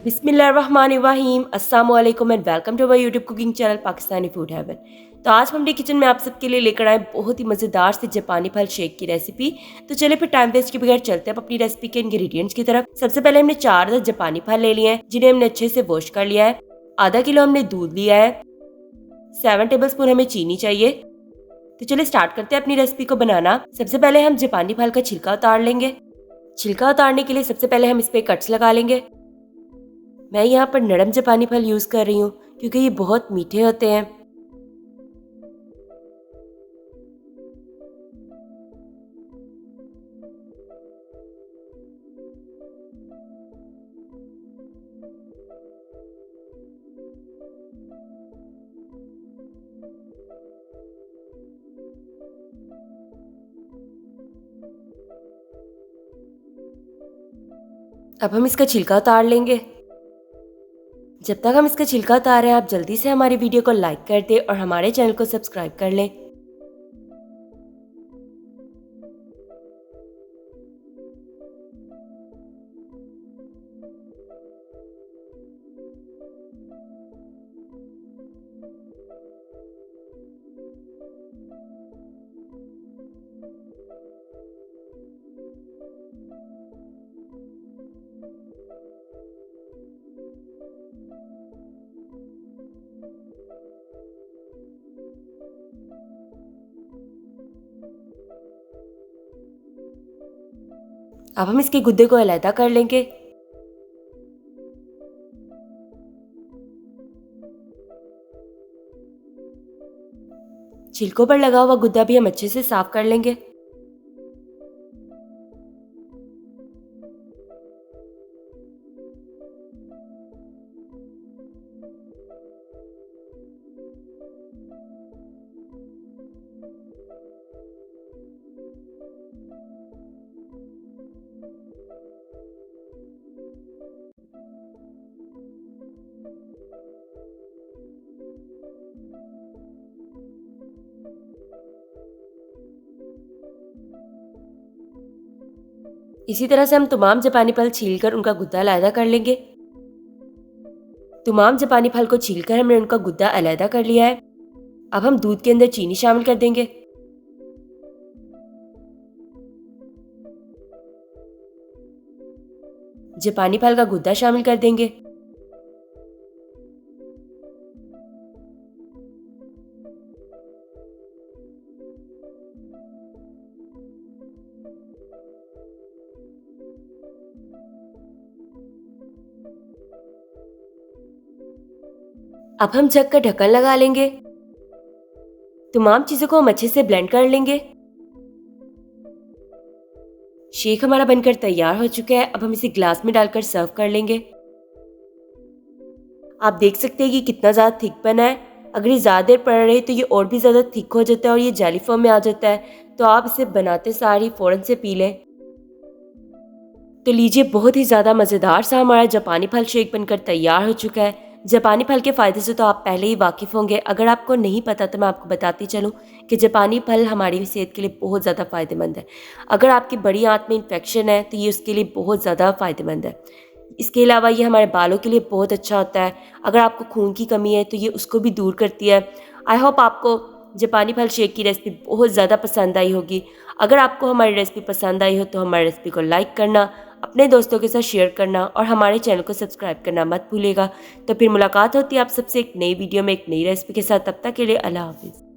बिस्मिल्लाहिर्रहमानिर्रहीम अस्सलाम वालेकुम and welcome to my YouTube cooking channel Pakistani food heaven. तो आज हम अपने किचन में आप सबके लिए लेकर आए बहुत ही मज़ेदार से जापानी फल शेक की रेसिपी। तो चलिए फिर टाइम वेस्ट के बगैर चलते हैं अपनी रेसिपी के इंग्रेडिएंट्स की तरफ। सबसे पहले हमने 4 जापानी फल ले लिए हैं जिन्हें हमने अच्छे से वॉश कर लिया है। आधा किलो हमने दूध लिया है। 7 टेबल स्पून हमें चीनी चाहिए। तो चलिए स्टार्ट करते हैं अपनी रेसिपी को बनाना। सबसे पहले हम जापानी फल का छिलका उतार लेंगे। छिलका उतारने के लिए सबसे पहले हम इस पे कट्स लगा लेंगे। मैं यहाँ पर नरम जापानी फल यूज़ कर रही हूँ क्योंकि ये बहुत मीठे होते हैं। अब हम इसका छिलका उतार लेंगे। जब तक हम इसका छिलका उतार रहे हैं आप जल्दी से हमारी वीडियो को लाइक कर दें और हमारे चैनल को सब्सक्राइब कर लें। अब हम इसके गुद्दे को अलग कर लेंगे। छिलकों पर लगा हुआ गुद्दा भी हम अच्छे से साफ कर लेंगे। इसी तरह से हम तमाम जापानी फल छीलकर उनका गुद्दा अलग कर लेंगे। तमाम जापानी फल को छीलकर हमने उनका गुद्दा अलग कर लिया है। अब हम दूध के अंदर चीनी शामिल कर देंगे। जापानी फल का गुद्दा शामिल कर देंगे। अब हम जग का ढक्कन लगा लेंगे। तमाम चीजों को हम अच्छे से ब्लेंड कर लेंगे। शेक हमारा बनकर तैयार हो चुका है। अब हम इसे ग्लास में डालकर सर्व कर लेंगे। आप देख सकते हैं कि कितना ज़्यादा थिक बना है। अगर ये ज़्यादा देर पड़ रहे तो ये और भी ज़्यादा थिक हो जाता है और ये जेली फॉर्म में आ जाता है। तो आप इसे बनाते सार ही फ़ौरन से पी लें। तो लीजिए बहुत ही ज़्यादा मज़ेदार सा हमारा जापानी फल शेक बनकर तैयार हो चुका है। जापानी फल के फ़ायदे से तो आप पहले ही वाकिफ़ होंगे। अगर आपको नहीं पता तो मैं आपको बताती चलूँ कि जापानी फल हमारी सेहत के लिए बहुत ज़्यादा फ़ायदेमंद है। अगर आपकी बड़ी आंत में इन्फेक्शन है तो ये उसके लिए बहुत ज़्यादा फ़ायदेमंद है। इसके अलावा ये हमारे बालों के लिए बहुत अच्छा होता है। अगर आपको खून की कमी है तो ये उसको भी दूर करती है। आई होप आपको जापानी फल शेक की रेसिपी बहुत ज़्यादा पसंद आई होगी। अगर आपको हमारी रेसिपी पसंद आई हो तो हमारी रेसिपी को लाइक करना, अपने दोस्तों के साथ शेयर करना और हमारे चैनल को सब्सक्राइब करना मत भूलिएगा। तो फिर मुलाकात होती है आप सबसे एक नई वीडियो में एक नई रेसिपी के साथ। तब तक के लिए अल्लाह हाफिज़।